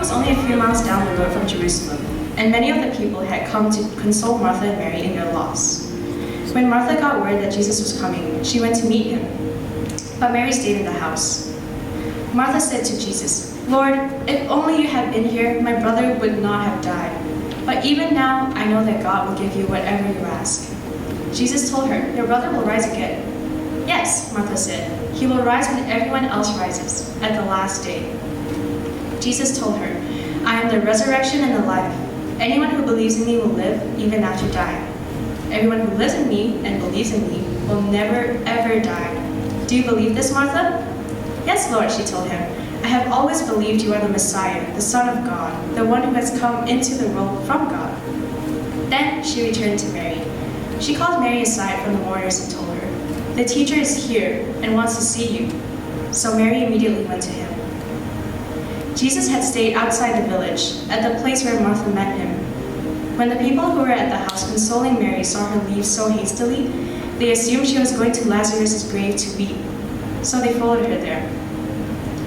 was only a few miles down the road from Jerusalem, and many of the people had come to console Martha and Mary in their loss. When Martha got word that Jesus was coming, she went to meet him, but Mary stayed in the house. Martha said to Jesus, "Lord, if only you had been here, my brother would not have died. But even now, I know that God will give you whatever you ask." Jesus told her, "Your brother will rise again." "Yes," Martha said, "he will rise when everyone else rises, at the last day." Jesus told her, "I am the resurrection and the life. Anyone who believes in me will live even after dying. Everyone who lives in me and believes in me will never, ever die. Do you believe this, Martha?" "Yes, Lord," she told him. "I have always believed you are the Messiah, the Son of God, the one who has come into the world from God." Then she returned to Mary. She called Mary aside from the mourners and told her, "The teacher is here and wants to see you." So Mary immediately went to him. Jesus had stayed outside the village, at the place where Martha met him. When the people who were at the house consoling Mary saw her leave so hastily, they assumed she was going to Lazarus' grave to weep. So they followed her there.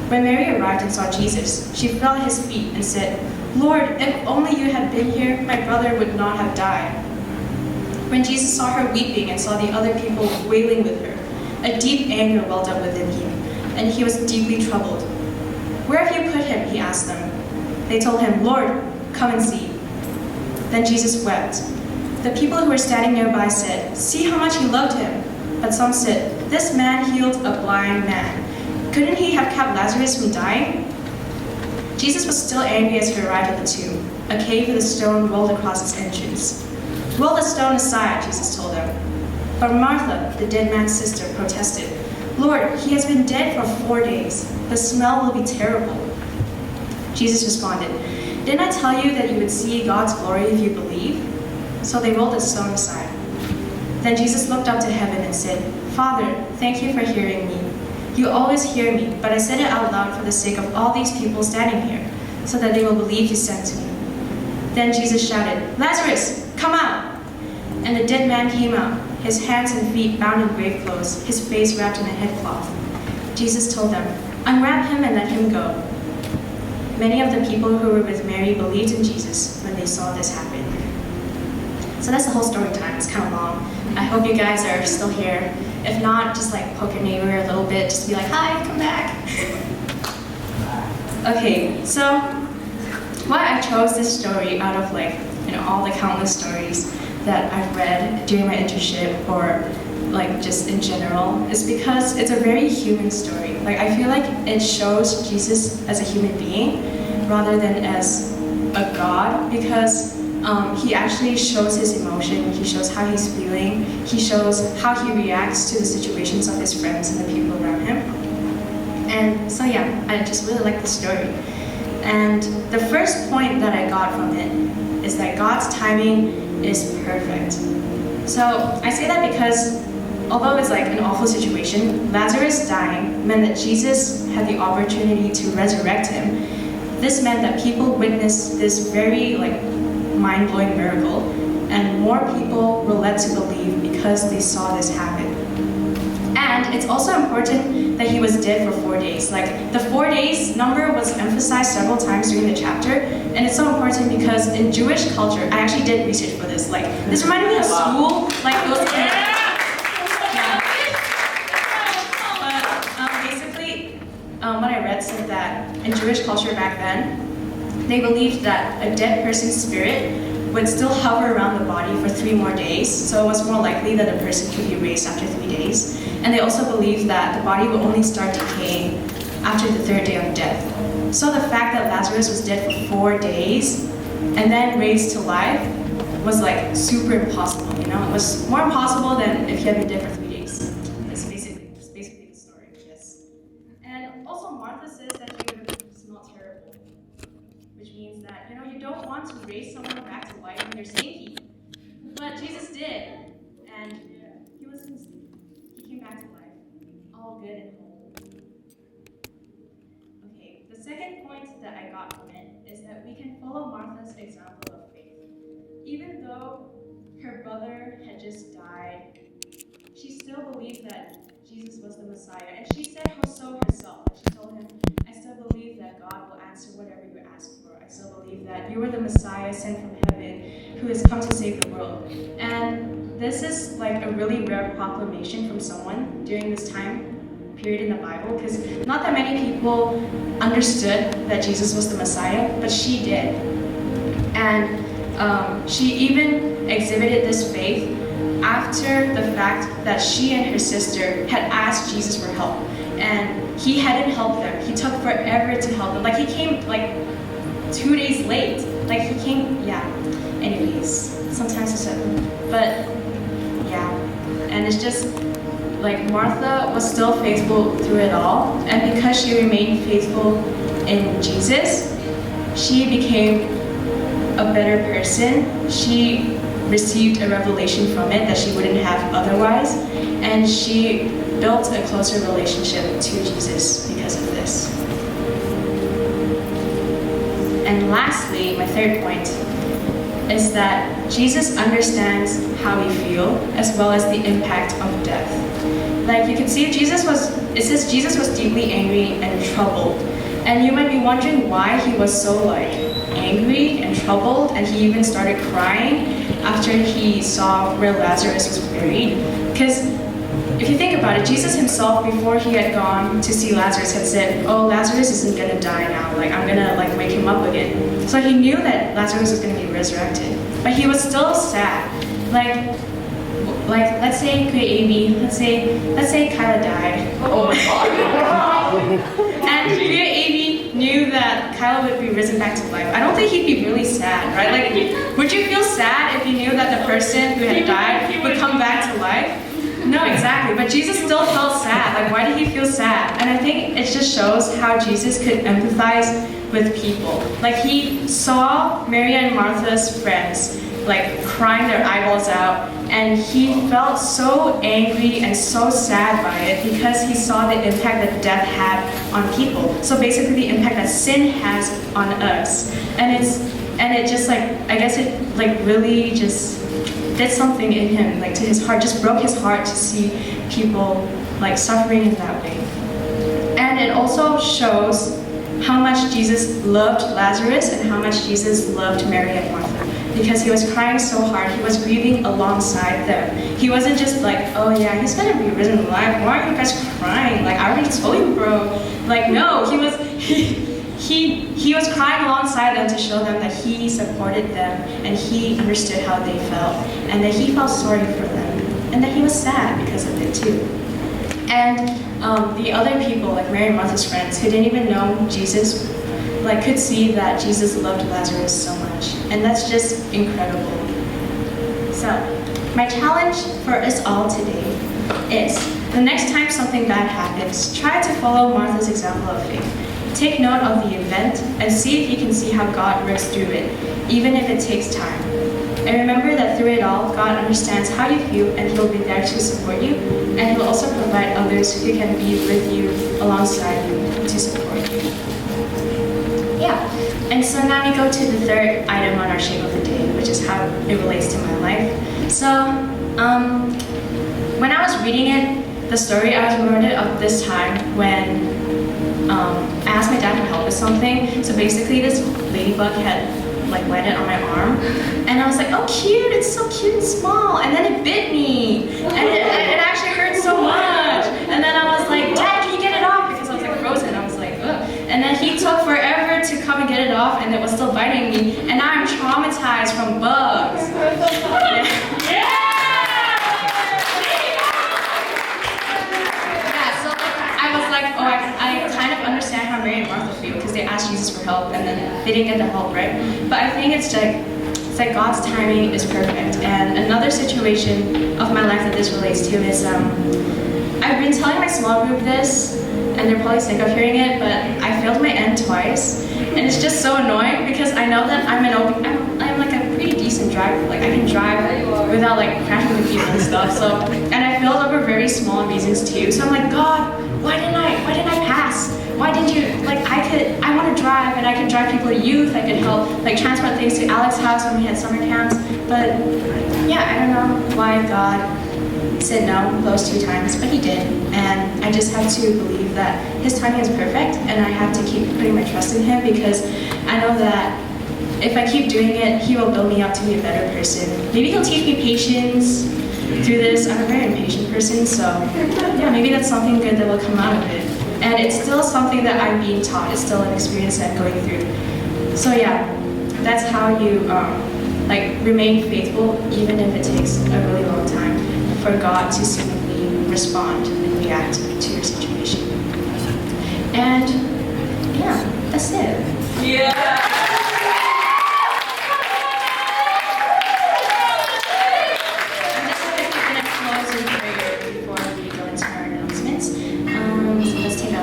When Mary arrived and saw Jesus, she fell at his feet and said, "Lord, if only you had been here, my brother would not have died." When Jesus saw her weeping and saw the other people wailing with her, a deep anger welled up within him, and he was deeply troubled. "Where have you put him?" he asked them. They told him, "Lord, come and see." Then Jesus wept. The people who were standing nearby said, "See how much he loved him." But some said, "This man healed a blind man. Couldn't he have kept Lazarus from dying?" Jesus was still angry as he arrived at the tomb, a cave with a stone rolled across its entrance. "Roll the stone aside," Jesus told them. But Martha, the dead man's sister, protested, "Lord, he has been dead for 4 days. The smell will be terrible." Jesus responded, "Didn't I tell you that you would see God's glory if you believe?" So they rolled the stone aside. Then Jesus looked up to heaven and said, "Father, thank you for hearing me. You always hear me, but I said it out loud for the sake of all these people standing here, so that they will believe you sent me." Then Jesus shouted, "Lazarus, come out!" And the dead man came out, his hands and feet bound in grave clothes, his face wrapped in a headcloth. Jesus told them, "Unwrap him and let him go." Many of the people who were with Mary believed in Jesus when they saw this happen. So that's the whole story time. It's kind of long. I hope you guys are still here. If not, just poke your neighbor a little bit, just be like, "Hi, come back." Okay, so why I chose this story out of all the countless stories that I've read during my internship or just in general is because it's a very human story. I feel like it shows Jesus as a human being rather than as a God, because he actually shows his emotion, he shows how he's feeling, he shows how he reacts to the situations of his friends and the people around him. And so yeah, I just really like the story. And the first point that I got from it is that God's timing is perfect. So I say that because although it's an awful situation, Lazarus dying meant that Jesus had the opportunity to resurrect him. This meant that people witnessed this very mind-blowing miracle, and more people were led to believe because they saw this happen. And it's also important that he was dead for 4 days. The 4 days number was emphasized several times during the chapter, and it's so important because in Jewish culture, I actually did research for this. This reminded me of school. It was basically, what I read said that in Jewish culture back then, they believed that a dead person's spirit would still hover around the body for 3 more days, so it was more likely that a person could be raised after 3 days. And they also believed that the body would only start decaying after the 3rd day of death. So the fact that Lazarus was dead for 4 days and then raised to life was super impossible, It was more impossible than if he had been dead for 3 days. That's basically the story, yes. And also Martha says that he would have smelled terrible, which means that, you don't want to raise someone back to life when they're stinky. But Jesus did, and he wasn't stinky. He came back to life, all good and whole. Okay, the second point that I got from it is that we can follow Martha's example of faith. Even though her brother had just died, she still believed that Jesus was the Messiah, and she said so herself. She told him, "I still believe that God will answer whatever you ask for." sent from heaven who has come to save the world. And this is like a really rare proclamation from someone during this time period in the Bible, because not that many people understood that Jesus was the Messiah, but she did. And she even exhibited this faith after the fact that she and her sister had asked Jesus for help. And he hadn't helped them. He took forever to help them. Like, he came like 2 days late. Like, he came, yeah. Anyways, sometimes it's but yeah. And it's just like Martha was still faithful through it all. And because she remained faithful in Jesus, she became a better person. She received a revelation from it that she wouldn't have otherwise, and she built a closer relationship to Jesus because of this. And lastly, my third point is that Jesus understands how we feel as well as the impact of death. Like, you can see it says Jesus was deeply angry and troubled. And you might be wondering why he was so like angry and troubled, and he even started crying after he saw where Lazarus was buried. Because if you think about it, Jesus himself, before he had gone to see Lazarus, had said, "Oh, Lazarus isn't gonna die now. Like, I'm gonna like wake him up again." So he knew that Lazarus was gonna be resurrected, but he was still sad. Like let's say let's say Kyla died. Oh my God. And Amy knew that Kyla would be risen back to life. I don't think he'd be really sad, right? Like, would you feel sad if you knew that the person who had died would come back to life? No, exactly. But Jesus still felt sad. Like, why did he feel sad? And I think it just shows how Jesus could empathize with people. Like, he saw Mary and Martha's friends like crying their eyeballs out, and he felt so angry and so sad by it because he saw the impact that death had on people. So basically the impact that sin has on us. And it just like, I guess it like really just did something in him, like to his heart, just broke his heart to see people like suffering in that way. And it also shows how much Jesus loved Lazarus and how much Jesus loved Mary and Martha. Because he was crying so hard, he was grieving alongside them. He wasn't just like, "Oh yeah, he's gonna be risen alive. Why aren't you guys crying? Like, I already told you, bro." Like, no, he was crying alongside them to show them that he supported them and he understood how they felt and that he felt sorry for them and that he was sad because of it too. And the other people, like Mary and Martha's friends, who didn't even know Jesus, like could see that Jesus loved Lazarus so much, and that's just incredible. So, my challenge for us all today is, the next time something bad happens, try to follow Martha's example of faith. Take note of the event and see if you can see how God works through it, even if it takes time. And remember that through it all, God understands how you feel, and He'll be there to support you, and He'll also provide others who can be with you, alongside you, to support you. Yeah, and so now we go to the third item on our shape of the day, which is how it relates to my life. So, when I was reading it, the story, I was reminded of this time when I asked my dad for help with something. So basically this ladybug had like landed on my arm, and I was like, "Oh cute, it's so cute and small," and then it bit me, and it actually hurt so much, and then I was like, "Dad, can you get it off?" Because I was like frozen. I was like, ugh. And then he took forever to come and get it off, and it was still biting me, and now I'm traumatized from bugs. Yeah. I kind of understand how Mary and Martha feel, because they asked Jesus for help and then they didn't get the help, right? But I think it's like God's timing is perfect. And another situation of my life that this relates to is I've been telling my small group this, and they're probably sick of hearing it, but I failed my N twice, and it's just so annoying because I know that I'm like a pretty decent driver. Like, I can drive without like crashing into people and stuff. So, and I failed over very small reasons too. So I'm like, God, why didn't I pass? Why did you, like, I want to drive, and I could drive people to youth, I could help, like, transport things to Alex's house when we had summer camps, but, yeah, I don't know why God said no those 2 times, but He did, and I just have to believe that His timing is perfect, and I have to keep putting my trust in Him, because I know that if I keep doing it, He will build me up to be a better person. Maybe He'll teach me patience through this. I'm a very impatient person, so yeah, maybe that's something good that will come out of it. And it's still something that I'm being taught. It's still an experience that I'm going through. So yeah, that's how you remain faithful, even if it takes a really long time for God to seemingly respond and react to your situation. And yeah, that's it. Yeah.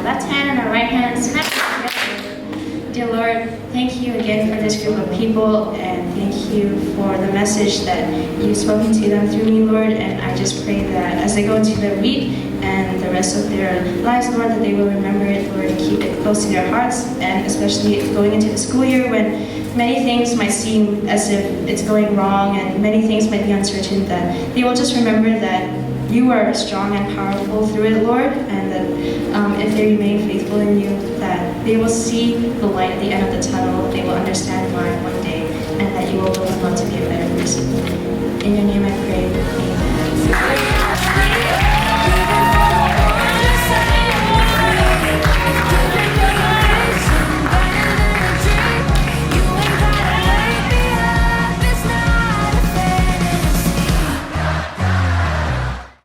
Left hand and our right hand, smack together. Dear Lord, thank you again for this group of people, and thank you for the message that you've spoken to them through me, Lord. And I just pray that as they go into their week and the rest of their lives, Lord, that they will remember it, Lord, and keep it close to their hearts, and especially going into the school year when many things might seem as if it's going wrong and many things might be uncertain, that they will just remember that you are strong and powerful through it, Lord, and that if they remain faithful in you, that they will see the light at the end of the tunnel, they will understand why one day, and that you will build them up to be a better person. In your name I pray.